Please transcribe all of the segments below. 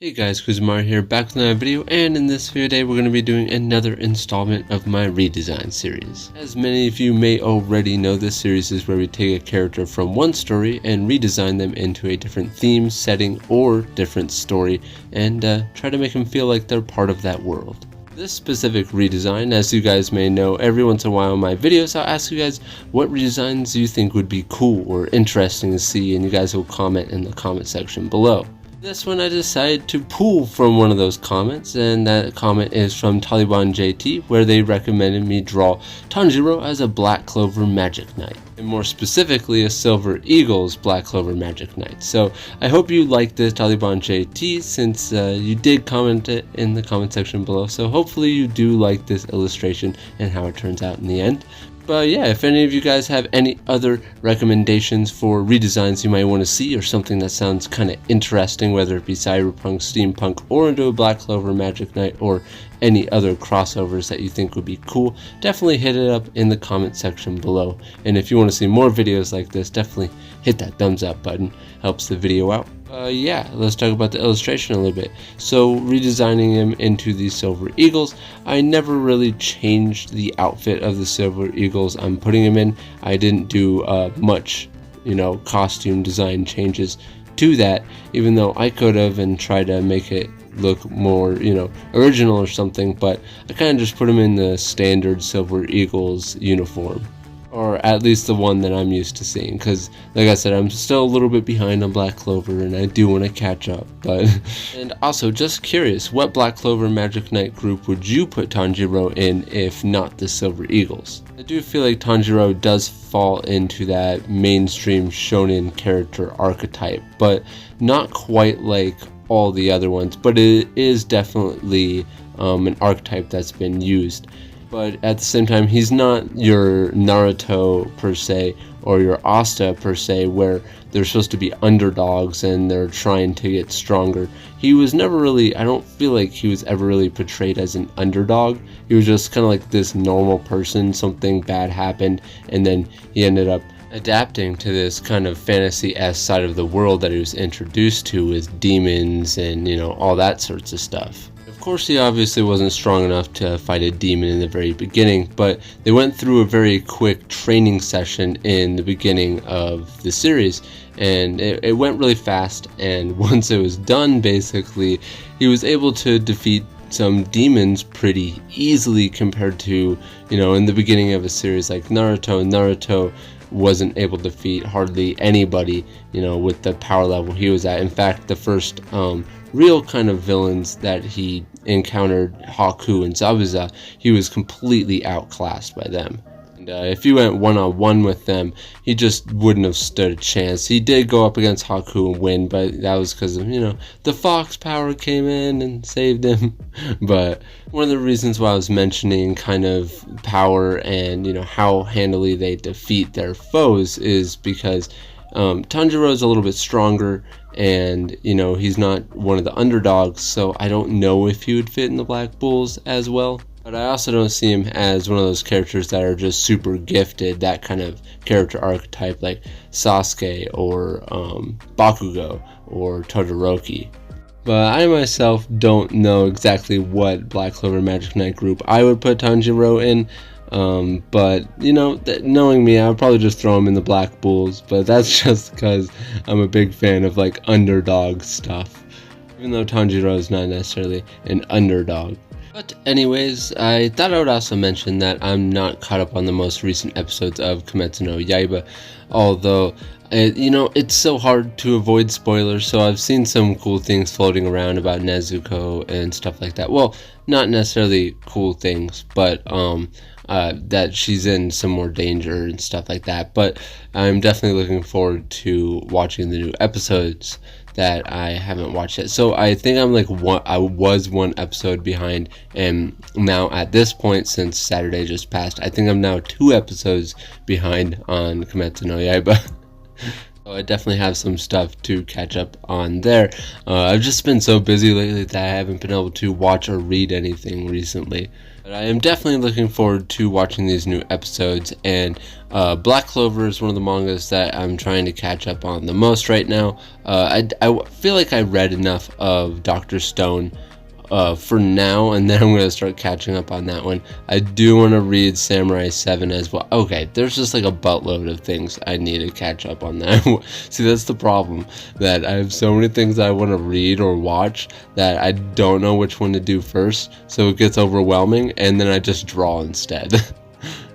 Hey guys, Kuzo here, back with another video, and in this video today we're going to be doing another installment of my redesign series. As many of you may already know, this series is where we take a character from one story and redesign them into a different theme, setting, or different story, and try to make them feel like they're part of that world. This specific redesign, as you guys may know, every once in a while in my videos I'll ask you guys what redesigns you think would be cool or interesting to see, and you guys will comment in the comment section below. This one I decided to pull from one of those comments, and that comment is from Taliban JT, where they recommended me draw Tanjiro as a Black Clover Magic Knight, and more specifically a Silver Eagle's Black Clover Magic Knight. So I hope you like this, Taliban JT, since you did comment it in the comment section below, so hopefully you do like this illustration and how it turns out in the end. But yeah, if any of you guys have any other recommendations for redesigns you might want to see, or something that sounds kind of interesting, whether it be cyberpunk, steampunk, or into a Black Clover Magic Knight, or any other crossovers that you think would be cool, definitely hit it up in the comment section below. And if you want to see more videos like this, definitely hit that thumbs up button, helps the video out. Yeah, let's talk about the illustration a little bit. So redesigning him into these Silver Eagles, I never really changed the outfit of the Silver Eagles I'm putting him in. I didn't do much, costume design changes to that, even though I could have and tried to make it look more, original or something, but I kind of just put him in the standard Silver Eagles uniform. Or at least the one that I'm used to seeing, because like I said, I'm still a little bit behind on Black Clover and I do want to catch up. But and also, just curious, what Black Clover Magic Knight group would you put Tanjiro in if not the Silver Eagles? I do feel like Tanjiro does fall into that mainstream shonen character archetype, but not quite like all the other ones, but it is definitely an archetype that's been used. But at the same time, he's not your Naruto per se, or your Asta per se, where they're supposed to be underdogs and they're trying to get stronger. He was never really, I don't feel like he was ever really portrayed as an underdog. He was just kind of like this normal person, something bad happened, and then he ended up adapting to this kind of fantasy-esque side of the world that he was introduced to, with demons and, all that sorts of stuff. Of course, he obviously wasn't strong enough to fight a demon in the very beginning, but they went through a very quick training session in the beginning of the series, and it went really fast, and once it was done, basically, he was able to defeat some demons pretty easily compared to, in the beginning of a series like Naruto. Naruto wasn't able to defeat hardly anybody, with the power level he was at. In fact, the first real kind of villains that he encountered, Haku and Zabuza, he was completely outclassed by them. And if he went one-on-one with them, he just wouldn't have stood a chance. He did go up against Haku and win, but that was because of, the fox power came in and saved him. But one of the reasons why I was mentioning kind of power and, how handily they defeat their foes is because Tanjiro is a little bit stronger, and he's not one of the underdogs, so I don't know if he would fit in the Black Bulls as well. But I also don't see him as one of those characters that are just super gifted, that kind of character archetype like Sasuke or Bakugo or Todoroki. But I myself don't know exactly what Black Clover Magic Knight group I would put Tanjiro in. But knowing me, I would probably just throw him in the Black Bulls, but that's just because I'm a big fan of like underdog stuff, even though Tanjiro is not necessarily an underdog. But anyways, I thought I would also mention that I'm not caught up on the most recent episodes of Kimetsu no Yaiba, although it's so hard to avoid spoilers, so I've seen some cool things floating around about Nezuko and stuff like that. Well, not necessarily cool things, but that she's in some more danger and stuff like that. But I'm definitely looking forward to watching the new episodes that I haven't watched yet. So I think I'm like I was one episode behind, and now at this point, since Saturday just passed, I think I'm now 2 episodes behind on Kimetsu no Yaiba. So I definitely have some stuff to catch up on there. I've just been so busy lately that I haven't been able to watch or read anything recently. But I am definitely looking forward to watching these new episodes, and Black Clover is one of the mangas that I'm trying to catch up on the most right now. I feel like I read enough of Dr. Stone for now, and then I'm going to start catching up on that one. I do want to read Samurai 7 as well. Okay, there's just like a buttload of things I need to catch up on that. See, that's the problem, that I have so many things I want to read or watch that I don't know which one to do first, so it gets overwhelming, and then I just draw instead.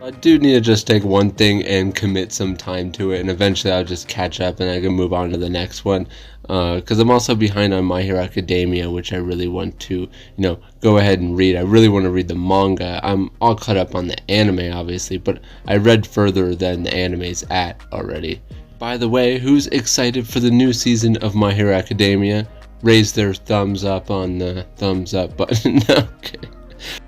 I do need to just take one thing and commit some time to it, and eventually I'll just catch up and I can move on to the next one. Because I'm also behind on My Hero Academia, which I really want to, go ahead and read. I really want to read the manga. I'm all caught up on the anime, obviously, but I read further than the anime's at already. By the way, who's excited for the new season of My Hero Academia? Raise their thumbs up on the thumbs up button. Okay.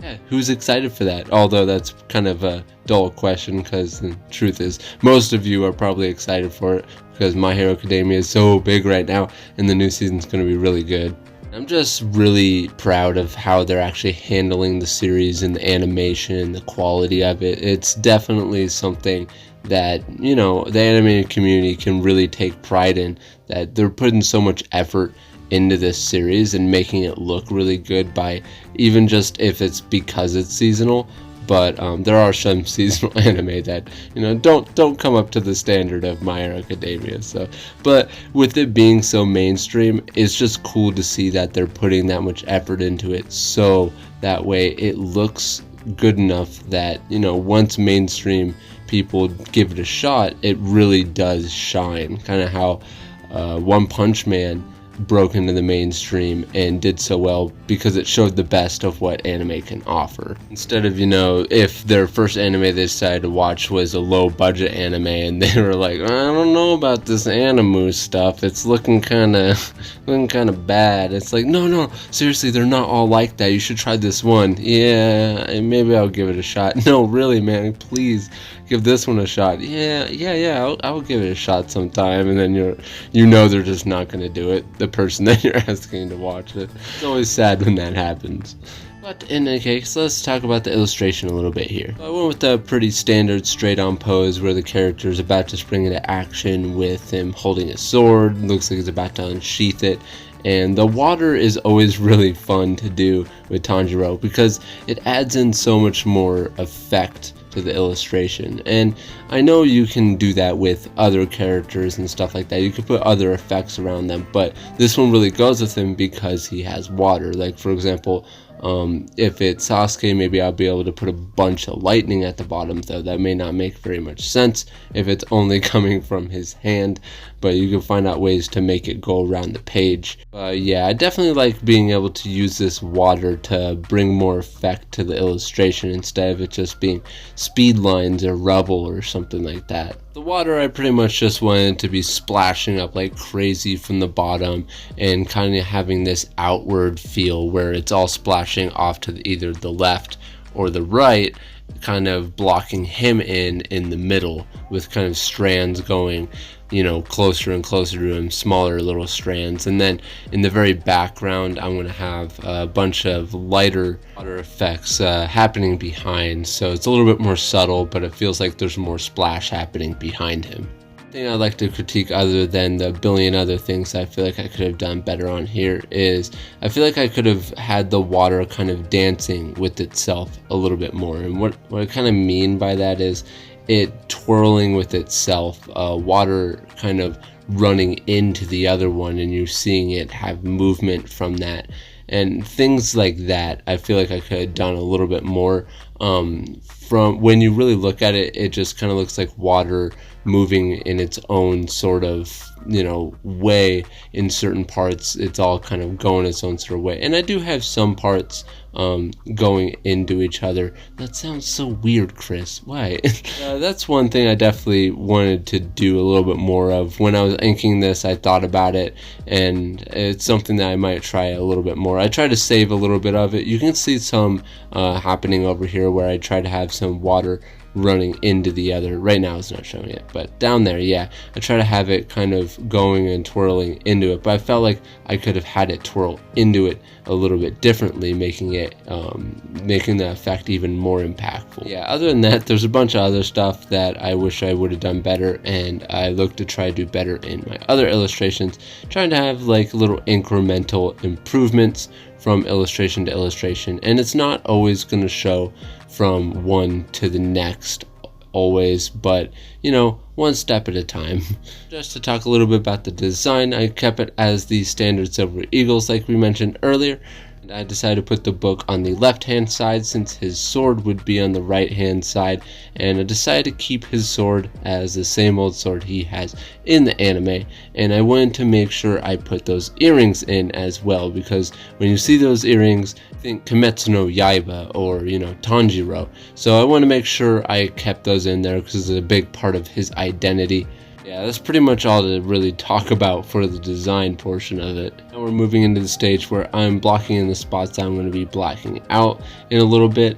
Yeah, who's excited for that? Although that's kind of a dull question, because the truth is most of you are probably excited for it because My Hero Academia is so big right now and the new season's going to be really good. I'm just really proud of how they're actually handling the series and the animation, the quality of it. It's definitely something that, the animated community can really take pride in, that they're putting so much effort into this series and making it look really good, by even just if it's because it's seasonal. But there are some seasonal anime that don't come up to the standard of My Hero Academia. So, but with it being so mainstream, it's just cool to see that they're putting that much effort into it, so that way it looks good enough that once mainstream people give it a shot, it really does shine. Kind of how One Punch Man broke into the mainstream and did so well because it showed the best of what anime can offer. Instead of, if their first anime they decided to watch was a low budget anime and they were like, I don't know about this anime stuff, it's looking kind of bad. It's like, no, seriously, they're not all like that. You should try this one. Yeah, maybe I'll give it a shot. No, really, man, please give this one a shot. Yeah, I'll give it a shot sometime. And then they're just not going to do it, the person that you're asking to watch it. It's always sad when that happens. But in any case, let's talk about the illustration a little bit here. So I went with a pretty standard straight-on pose where the character is about to spring into action with him holding a sword. Looks like he's about to unsheath it. And the water is always really fun to do with Tanjiro because it adds in so much more effect to the illustration. And I know you can do that with other characters and stuff like that. You could put other effects around them, but this one really goes with him because he has water. Like, for example, if it's Sasuke, maybe I'll be able to put a bunch of lightning at the bottom, though that may not make very much sense if it's only coming from his hand, but you can find out ways to make it go around the page. Yeah, I definitely like being able to use this water to bring more effect to the illustration instead of it just being speed lines or rubble or something like that. The water, I pretty much just wanted to be splashing up like crazy from the bottom and kind of having this outward feel where it's all splashing off to either the left or the right, kind of blocking him in the middle with kind of strands going closer and closer to him, smaller little strands. And then in the very background, I'm going to have a bunch of lighter water effects happening behind. So it's a little bit more subtle, but it feels like there's more splash happening behind him. Thing I'd like to critique, other than the billion other things I feel like I could have done better on here, is I feel like I could have had the water kind of dancing with itself a little bit more. And what I kind of mean by that is it twirling with itself, water kind of running into the other one, and you're seeing it have movement from that. And things like that, I feel like I could have done a little bit more. From when you really look at it, it just kind of looks like water moving in its own sort of, way. In certain parts, it's all kind of going its own sort of way. And I do have some parts going into each other. That sounds so weird, Chris. Why? That's one thing I definitely wanted to do a little bit more of. When I was inking this, I thought about it, and it's something that I might try a little bit more. I try to save a little bit of it. You can see some happening over here where I try to have some water running into the other. Right now it's not showing it, but down there, yeah, I try to have it kind of going and twirling into it, but I felt like I could have had it twirl into it a little bit differently, making it making the effect even more impactful. Yeah, other than that, there's a bunch of other stuff that I wish I would have done better, and I look to try to do better in my other illustrations, trying to have like little incremental improvements from illustration to illustration, and it's not always going to show from one to the next always, but you know, one step at a time. Just to talk a little bit about the design, I kept it as the standard silver eagles like we mentioned earlier. I decided to put the book on the left hand side since his sword would be on the right hand side, and I decided to keep his sword as the same old sword he has in the anime, and I wanted to make sure I put those earrings in as well, because when you see those earrings, think Kimetsu no Yaiba or, you know, Tanjiro. So I want to make sure I kept those in there because it's a big part of his identity. Yeah, that's pretty much all to really talk about for the design portion of it. Now we're moving into the stage where I'm blocking in the spots that I'm going to be blacking out in a little bit.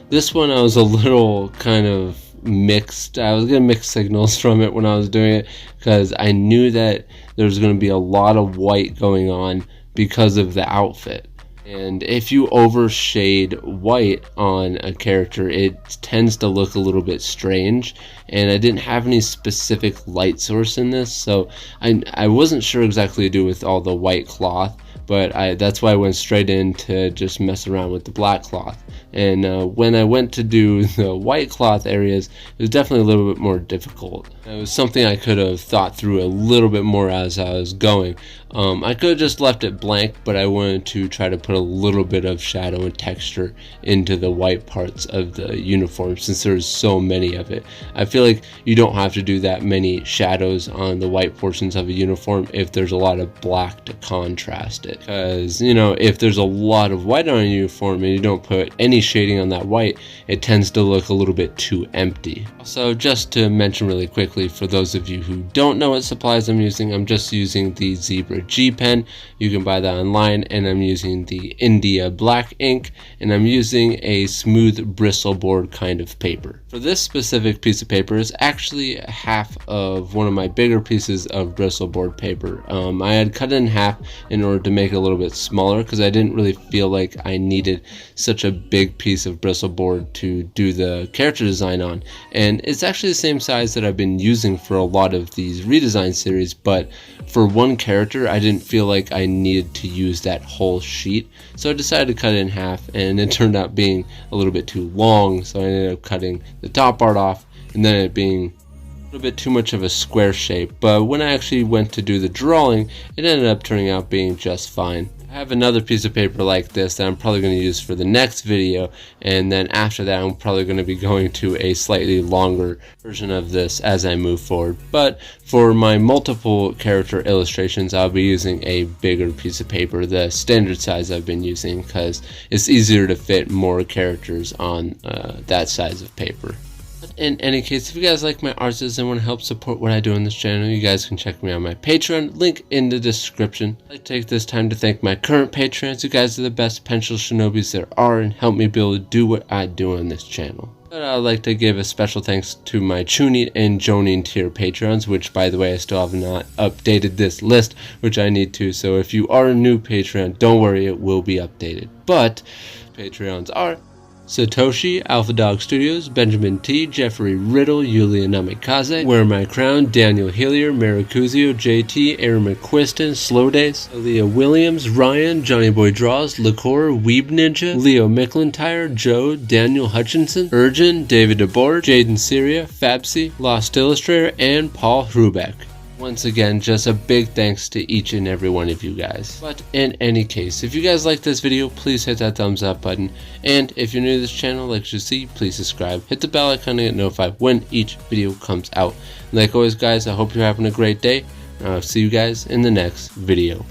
This one I was a little kind of mixed. I was getting mixed signals from it when I was doing it, because I knew that there was going to be a lot of white going on because of the outfit. And if you overshade white on a character, it tends to look a little bit strange. And I didn't have any specific light source in this, so I wasn't sure exactly what to do with all the white cloth. But that's why I went straight in to just mess around with the black cloth. And when I went to do the white cloth areas, it was definitely a little bit more difficult. It was something I could have thought through a little bit more as I was going. I could have just left it blank, but I wanted to try to put a little bit of shadow and texture into the white parts of the uniform since there's so many of it. I feel like you don't have to do that many shadows on the white portions of a uniform if there's a lot of black to contrast it. Because, you know, if there's a lot of white on a uniform and you don't put any shading on that white, it tends to look a little bit too empty. So just to mention really quickly, for those of you who don't know what supplies I'm just using the Zebra G pen. You can buy that online, and I'm using the India black ink, and I'm using a smooth bristle board kind of paper. For this specific piece of paper is actually half of one of my bigger pieces of bristle board paper. I had cut it in half in order to make it a little bit smaller because I didn't really feel like I needed such a big piece of bristle board to do the character design on, and it's actually the same size that I've been using for a lot of these redesign series, but for one character I didn't feel like I needed to use that whole sheet, so I decided to cut it in half, and it turned out being a little bit too long, so I ended up cutting the top part off and then it being a little bit too much of a square shape. But when I actually went to do the drawing, it ended up turning out being just fine. I have another piece of paper like this that I'm probably going to use for the next video, and then after that I'm probably going to be going to a slightly longer version of this as I move forward. But for my multiple character illustrations, I'll be using a bigger piece of paper, the standard size I've been using, because it's easier to fit more characters on that size of paper. In any case, if you guys like my arts and want to help support what I do on this channel, you guys can check me out on my Patreon, link in the description. I'd like to take this time to thank my current patrons. You guys are the best pencil shinobis there are and help me be able to do what I do on this channel. But I'd like to give a special thanks to my Chunin and Jonin tier patrons, which by the way I still have not updated this list, which I need to, so if you are a new Patreon, don't worry, it will be updated. But Patreons are Satoshi, Alpha Dog Studios, Benjamin T, Jeffrey Riddle, Yulia Namikaze, Wear My Crown, Daniel Hillier, Maricuzio, JT, Aaron McQuiston, Slow Days, Aaliyah Williams, Ryan, Johnny Boy Draws, Liquor, Weeb Ninja, Leo McIntyre, Joe, Daniel Hutchinson, Urgin, David DeBoer, Jaden Syria, Fabsy, Lost Illustrator, and Paul Hrubeck. Once again, just a big thanks to each and every one of you guys. But in any case, if you guys like this video, please hit that thumbs up button. And if you're new to this channel, like you see, please subscribe. Hit the bell icon to get notified when each video comes out. And like always guys, I hope you're having a great day. And I'll see you guys in the next video.